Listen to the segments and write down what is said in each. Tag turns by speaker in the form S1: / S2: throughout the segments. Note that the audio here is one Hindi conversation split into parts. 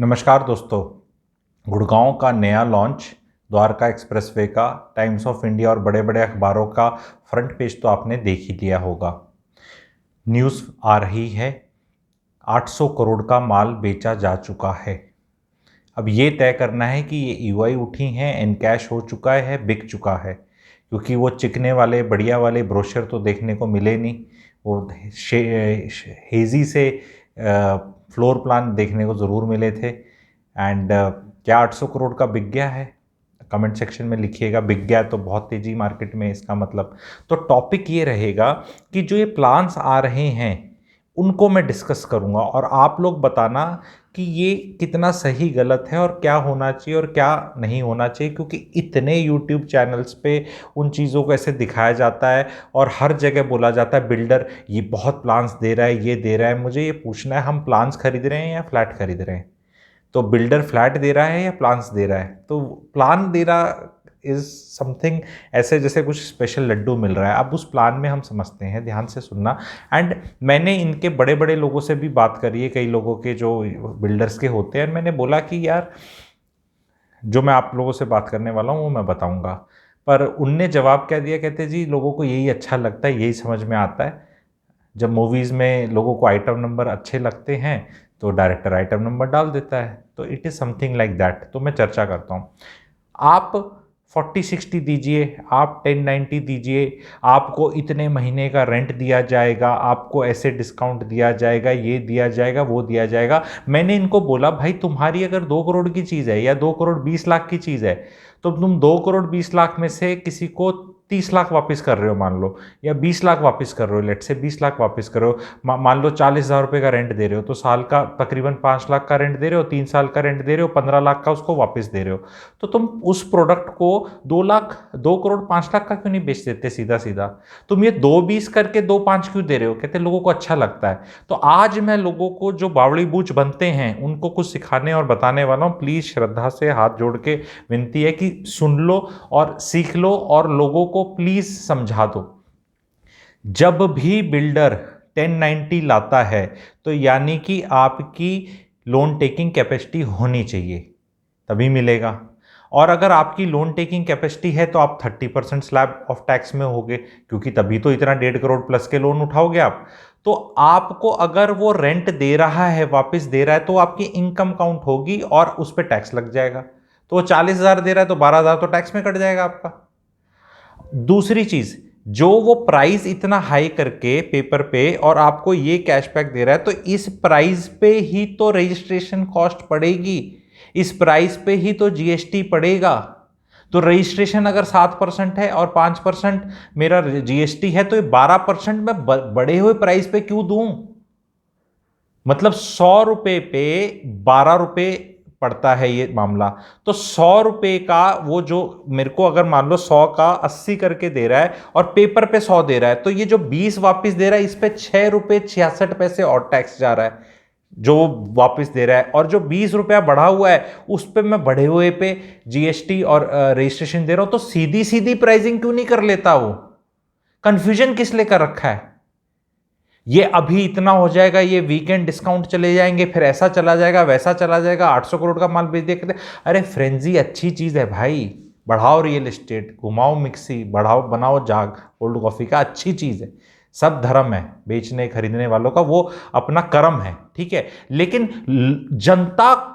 S1: नमस्कार दोस्तों। गुड़गांव का नया लॉन्च, द्वारका एक्सप्रेसवे का, टाइम्स ऑफ इंडिया और बड़े बड़े अखबारों का फ्रंट पेज तो आपने देख ही लिया होगा। न्यूज़ आ रही है 800 करोड़ का माल बेचा जा चुका है। अब ये तय करना है कि ये ईओआई उठी हैं, एनकैश हो चुका है, बिक चुका है, क्योंकि वो चिकने वाले बढ़िया वाले ब्रोशर तो देखने को मिले नहीं। वो हेजी से फ्लोर प्लान देखने को ज़रूर मिले थे। एंड क्या 800 करोड़ का बिक गया है? कमेंट सेक्शन में लिखिएगा। बिक गया तो बहुत तेज़ी मार्केट में, इसका मतलब। तो टॉपिक ये रहेगा कि जो ये प्लान्स आ रहे हैं उनको मैं डिस्कस करूंगा और आप लोग बताना कि ये कितना सही गलत है और क्या होना चाहिए और क्या नहीं होना चाहिए, क्योंकि इतने यूट्यूब चैनल्स पे उन चीज़ों को ऐसे दिखाया जाता है और हर जगह बोला जाता है बिल्डर ये बहुत प्लान्स दे रहा है, ये दे रहा है। मुझे ये पूछना है, हम प्लान्स खरीद रहे हैं या फ्लैट खरीद रहे हैं? तो बिल्डर फ्लैट दे रहा है या प्लान्स दे रहा है? तो प्लान दे रहा इज समथिंग ऐसे जैसे कुछ स्पेशल लड्डू मिल रहा है। अब उस प्लान में हम समझते हैं, ध्यान से सुनना। एंड मैंने इनके बड़े बड़े लोगों से भी बात करी है, कई लोगों के जो बिल्डर्स के होते हैं, मैंने बोला कि यार जो मैं आप लोगों से बात करने वाला हूँ वो मैं बताऊँगा। पर उनने जवाब क्या दिया, कहते जी लोगों को यही अच्छा लगता है, यही समझ में आता है। जब मूवीज़ में लोगों को आइटम नंबर अच्छे लगते हैं तो डायरेक्टर आइटम नंबर डाल देता है। तो it is something like that. तो मैं चर्चा करता हूँ। आप 40-60 दीजिए, आप 10-90 दीजिए, आपको इतने महीने का रेंट दिया जाएगा, आपको ऐसे डिस्काउंट दिया जाएगा, ये दिया जाएगा, वो दिया जाएगा। मैंने इनको बोला भाई तुम्हारी अगर 2 करोड़ की चीज़ है या 2 करोड़ 20 लाख की चीज़ है, तो तुम 2 करोड़ 20 लाख में से किसी को 30 लाख वापस कर रहे हो मान लो, या 20 लाख वापस कर रहे हो, लेट से 20 लाख वापस कर रहे हो, मान लो 40,000 रुपये का रेंट दे रहे हो, तो साल का तकरीबन 5 लाख का रेंट दे रहे हो, 3 साल का रेंट दे रहे हो, 15 लाख का उसको वापस दे रहे हो। तो तुम उस प्रोडक्ट को 2 करोड़ 5 लाख का क्यों नहीं बेच देते सीधा सीधा? तुम ये 2-20 करके 2-5 क्यों दे रहे हो? कहते लोगों को अच्छा लगता है। तो आज मैं लोगों को जो बावड़ी बूझ बनते हैं उनको कुछ सिखाने और बताने वाला हूँ। प्लीज़ श्रद्धा से हाथ जोड़ के विनती है कि सुन लो और सीख लो और लोगों को प्लीज़ समझा दो। जब भी बिल्डर 1090 लाता है तो यानी कि आपकी लोन टेकिंग कैपेसिटी होनी चाहिए, तभी मिलेगा। और अगर आपकी लोन टेकिंग कैपेसिटी है तो आप 30% स्लैब ऑफ टैक्स में होगे, क्योंकि तभी तो इतना 1.5 करोड़ प्लस के लोन उठाओगे आप। तो आपको अगर वो रेंट दे रहा है, वापस दे रहा है, तो आपकी इनकम काउंट होगी और उस पर टैक्स लग जाएगा। तो वो 40,000 दे रहा है तो 12,000 तो टैक्स में कट जाएगा आपका। दूसरी चीज, जो वो प्राइस इतना हाई करके पेपर पे और आपको ये कैशबैक दे रहा है, तो इस प्राइस पे ही तो रजिस्ट्रेशन कॉस्ट पड़ेगी, इस प्राइस पे ही तो जीएसटी पड़ेगा। तो रजिस्ट्रेशन अगर 7% है और 5% मेरा जीएसटी है, तो ये 12% मैं बढ़े हुए प्राइस पे क्यों दूं? मतलब 100 रुपए पे 12 रुपए पड़ता है ये मामला। तो 100 रुपए का वो जो मेरे को अगर मान लो 100 का 80 करके दे रहा है और पेपर पे 100 दे रहा है, तो ये जो 20 वापस दे रहा है इस पे 6 रुपए 66 पैसे और टैक्स जा रहा है जो वापस दे रहा है। और जो 20 रुपया बढ़ा हुआ है उस पे मैं बढ़े हुए पे जीएसटी और रजिस्ट्रेशन दे रहा हूं। तो सीधी सीधी प्राइसिंग क्यों नहीं कर लेता? वो कंफ्यूजन किस लिए कर रखा है? ये अभी इतना हो जाएगा, ये वीकेंड डिस्काउंट चले जाएंगे, फिर ऐसा चला जाएगा, वैसा चला जाएगा, 800 करोड़ का माल बेच दिया। अरे फ्रेंजी अच्छी चीज़ है भाई, बढ़ाओ रियल एस्टेट, घुमाओ मिक्सी, बढ़ाओ बनाओ जाग कोल्ड कॉफ़ी का, अच्छी चीज़ है। सब धर्म है बेचने खरीदने वालों का, वो अपना कर्म है, ठीक है। लेकिन जनता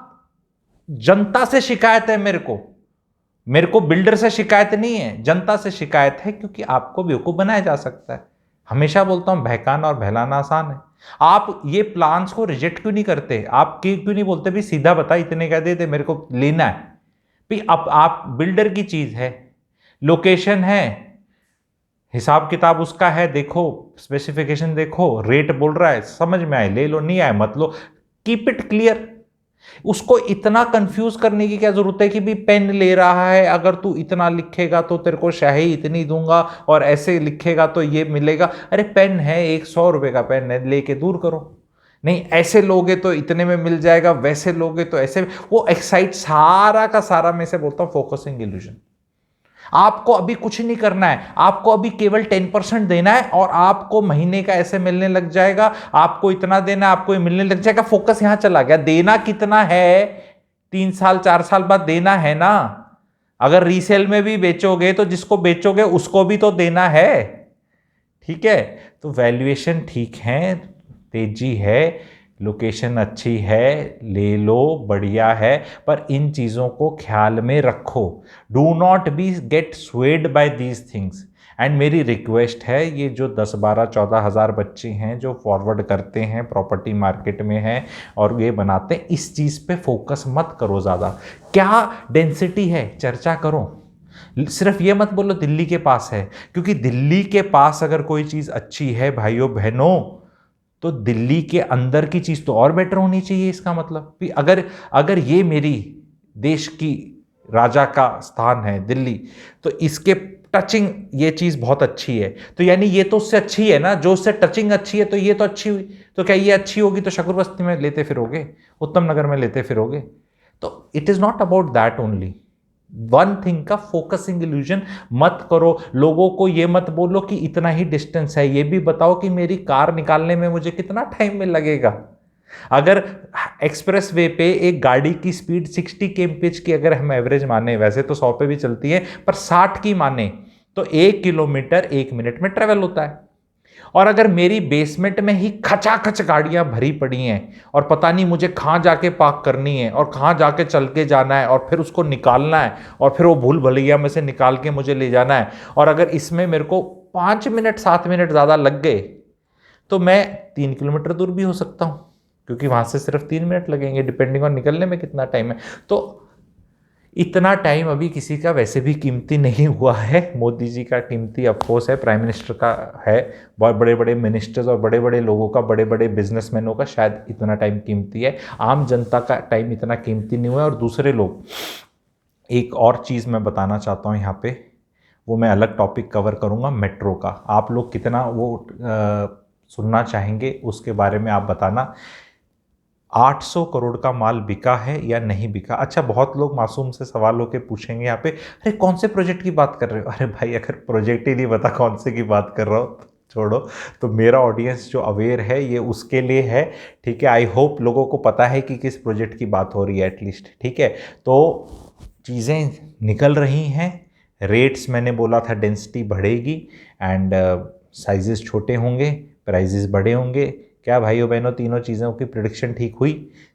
S1: जनता से शिकायत है मेरे को बिल्डर से शिकायत नहीं है, जनता से शिकायत है, क्योंकि आपको बेवकूफ़ बनाया जा सकता है। हमेशा बोलता हूं बहकाना और बहलाना आसान है। आप ये प्लान्स को रिजेक्ट क्यों नहीं करते? आप क्यों नहीं बोलते भी सीधा बता इतने का दे दे, मेरे को लेना है भी। अब आप बिल्डर की चीज है, लोकेशन है, हिसाब किताब उसका है, देखो स्पेसिफिकेशन देखो, रेट बोल रहा है, समझ में आए ले लो, नहीं आए मत लो। Keep it clear. उसको इतना कंफ्यूज करने की क्या जरूरत है कि भी पेन ले रहा है, अगर तू इतना लिखेगा तो तेरे को स्याही इतनी दूंगा और ऐसे लिखेगा तो ये मिलेगा। अरे पेन है, 100 रुपए का पेन है, लेके दूर करो। नहीं ऐसे लोगे तो इतने में मिल जाएगा, वैसे लोगे तो ऐसे। वो एक्साइट सारा का सारा, मैं से बोलता हूं फोकसिंग इल्यूजन। आपको अभी कुछ नहीं करना है, आपको अभी केवल 10% देना है और आपको महीने का ऐसे मिलने लग जाएगा, आपको इतना देना है, आपको मिलने लग जाएगा। फोकस यहां चला गया। देना कितना है, 3 साल 4 साल बाद देना है ना। अगर रीसेल में भी बेचोगे तो जिसको बेचोगे उसको भी तो देना है, ठीक है। तो वैल्यूएशन ठीक है, तेजी है, लोकेशन अच्छी है, ले लो, बढ़िया है, पर इन चीज़ों को ख्याल में रखो। Do not be gate swayed by these things. And मेरी रिक्वेस्ट है, ये जो 10 12 14 हज़ार बच्चे हैं जो फॉरवर्ड करते हैं, प्रॉपर्टी मार्केट में हैं और ये बनाते हैं, इस चीज़ पे फोकस मत करो ज़्यादा। क्या डेंसिटी है, चर्चा करो। सिर्फ ये मत बोलो दिल्ली के पास है, क्योंकि दिल्ली के पास अगर कोई चीज़ अच्छी है भाइयों बहनों, तो दिल्ली के अंदर की चीज़ तो और बेटर होनी चाहिए। इसका मतलब भी अगर अगर ये मेरी देश की राजा का स्थान है दिल्ली, तो इसके टचिंग ये चीज़ बहुत अच्छी है, तो यानी ये तो उससे अच्छी है ना। जो उससे टचिंग अच्छी है तो ये तो अच्छी हुई। तो क्या ये अच्छी होगी तो शकूर बस्ती में लेते फिरोगे, उत्तम नगर में लेते फिरोगे? तो it is not about that only. One thing का फोकसिंग इल्यूजन मत करो। लोगों को ये मत बोलो कि इतना ही डिस्टेंस है, ये भी बताओ कि मेरी कार निकालने में मुझे कितना टाइम में लगेगा। अगर एक्सप्रेस वे पे एक गाड़ी की स्पीड 60 kmph की अगर हम एवरेज माने, वैसे तो 100 पे भी चलती है, पर 60 की माने तो 1 किलोमीटर 1 मिनट में ट्रेवल होता है। और अगर मेरी बेसमेंट में ही खचाखच गाड़ियां भरी पड़ी हैं और पता नहीं मुझे कहाँ जाके पार्क करनी है और कहाँ जाके चल के जाना है और फिर उसको निकालना है और फिर वो भूल भुलैया में से निकाल के मुझे ले जाना है, और अगर इसमें मेरे को 5 मिनट 7 मिनट ज़्यादा लग गए, तो मैं 3 किलोमीटर दूर भी हो सकता हूँ, क्योंकि वहाँ से सिर्फ 3 मिनट लगेंगे, डिपेंडिंग ऑन निकलने में कितना टाइम है। तो इतना टाइम अभी किसी का वैसे भी कीमती नहीं हुआ है। मोदी जी का कीमती अफकोर्स है, प्राइम मिनिस्टर का है, बहुत बड़े बड़े मिनिस्टर्स और बड़े बड़े लोगों का, बड़े बड़े बिजनेसमैनों का शायद इतना टाइम कीमती है। आम जनता का टाइम इतना कीमती नहीं हुआ है। और दूसरे लोग, एक और चीज़ मैं बताना चाहता हूँ यहाँ पे, वो मैं अलग टॉपिक कवर करूँगा, मेट्रो का। आप लोग कितना वो सुनना चाहेंगे उसके बारे में आप बताना। 800 करोड़ का माल बिका है या नहीं बिका? अच्छा, बहुत लोग मासूम से सवाल होकर पूछेंगे यहाँ पे, अरे कौन से प्रोजेक्ट की बात कर रहे हो? अरे भाई, अगर प्रोजेक्ट ही नहीं पता कौन से की बात कर रहा हो तो छोड़ो। तो मेरा ऑडियंस जो अवेयर है ये उसके लिए है, ठीक है। आई होप लोगों को पता है कि किस प्रोजेक्ट की बात हो रही है एटलीस्ट, ठीक है। तो चीज़ें निकल रही हैं, रेट्स मैंने बोला था डेंसिटी बढ़ेगी एंड साइजेस छोटे होंगे, प्राइजेस बड़े होंगे। क्या भाइयों बहनों, तीनों चीज़ों की प्रिडिक्शन ठीक हुई?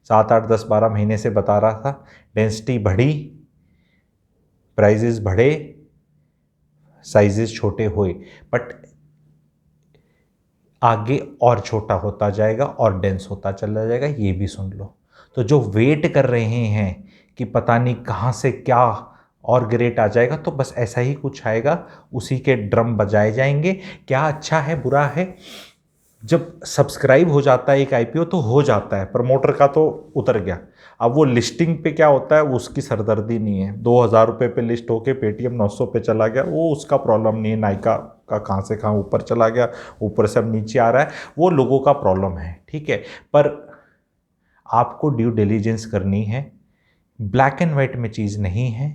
S1: 7 8 10 12 महीने से बता रहा था, डेंसिटी बढ़ी, प्राइजेस बढ़े, साइजेस छोटे हुए, बट आगे और छोटा होता जाएगा और डेंस होता चला जाएगा, ये भी सुन लो। तो जो वेट कर रहे हैं कि पता नहीं कहाँ से क्या और ग्रेट आ जाएगा, तो बस ऐसा ही कुछ आएगा, उसी के ड्रम बजाए जाएंगे। क्या अच्छा है बुरा है? जब सब्सक्राइब हो जाता है एक आईपीओ तो हो जाता है, प्रमोटर का तो उतर गया। अब वो लिस्टिंग पे क्या होता है वो उसकी सरदर्दी नहीं है। 2000 रुपये पे लिस्ट होके पेटीएम 900 पे चला गया, वो उसका प्रॉब्लम नहीं है। नायका का कहाँ से कहाँ ऊपर चला गया, ऊपर से अब नीचे आ रहा है, वो लोगों का प्रॉब्लम है, ठीक है। पर आपको ड्यू डिलीजेंस करनी है। ब्लैक एंड वाइट में चीज़ नहीं है,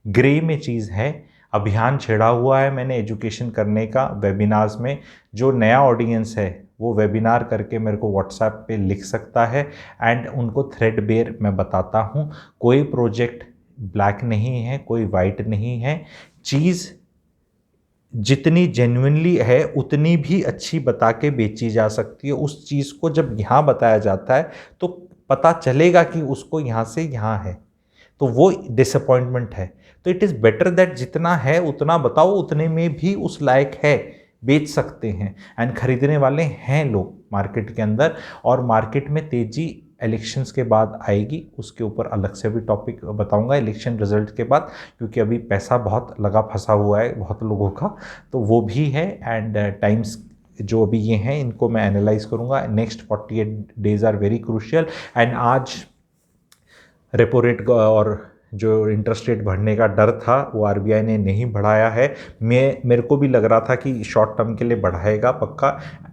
S1: ग्रे में चीज़ है। अभियान छेड़ा हुआ है मैंने एजुकेशन करने का वेबिनार्स में। जो नया ऑडियंस है वो वेबिनार करके मेरे को व्हाट्सएप पे लिख सकता है एंड उनको थ्रेडबेयर मैं बताता हूँ। कोई प्रोजेक्ट ब्लैक नहीं है, कोई वाइट नहीं है। चीज़ जितनी जेन्युइनली है उतनी भी अच्छी बता के बेची जा सकती है। उस चीज़ को जब यहाँ बताया जाता है तो पता चलेगा कि उसको यहाँ से यहाँ है, तो वो डिसअपॉइंटमेंट है। तो इट इज़ बेटर दैट जितना है उतना बताओ, उतने में भी उस लायक है, बेच सकते हैं एंड खरीदने वाले हैं लोग मार्केट के अंदर। और मार्केट में तेज़ी इलेक्शंस के बाद आएगी, उसके ऊपर अलग से भी टॉपिक बताऊंगा इलेक्शन रिजल्ट के बाद, क्योंकि अभी पैसा बहुत लगा फंसा हुआ है बहुत लोगों का, तो वो भी है। एंड टाइम्स जो अभी ये हैं इनको मैं एनालाइज करूंगा। Next 48 days are very crucial. And आज रेपो रेट और जो इंटरेस्ट रेट बढ़ने का डर था वो आरबीआई ने नहीं बढ़ाया है। मेरे को भी लग रहा था कि शॉर्ट टर्म के लिए बढ़ाएगा पक्का,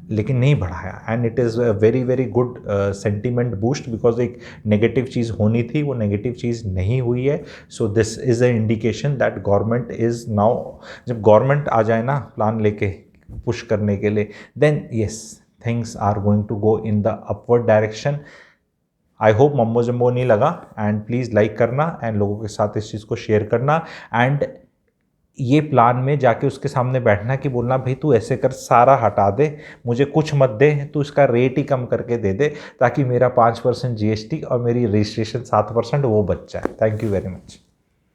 S1: लेकिन नहीं बढ़ाया, and it is a very very good sentiment boost, because एक नेगेटिव चीज़ होनी थी, वो नेगेटिव चीज़ नहीं हुई है. So this is a indication that government is now, जब गवर्नमेंट आ जाए ना प्लान लेके पुश करने के लिए, then yes things are going to go in the upward direction. I hope mumbo jumbo नहीं लगा, एंड प्लीज़ लाइक करना एंड लोगों के साथ इस चीज़ को शेयर करना. एंड ये प्लान में जाके उसके सामने बैठना कि बोलना भाई तू ऐसे कर, सारा हटा दे, मुझे कुछ मत दे, तू इसका रेट ही कम करके दे दे, ताकि मेरा 5% GST और मेरी रजिस्ट्रेशन 7% वो बच जाए. Thank you very much.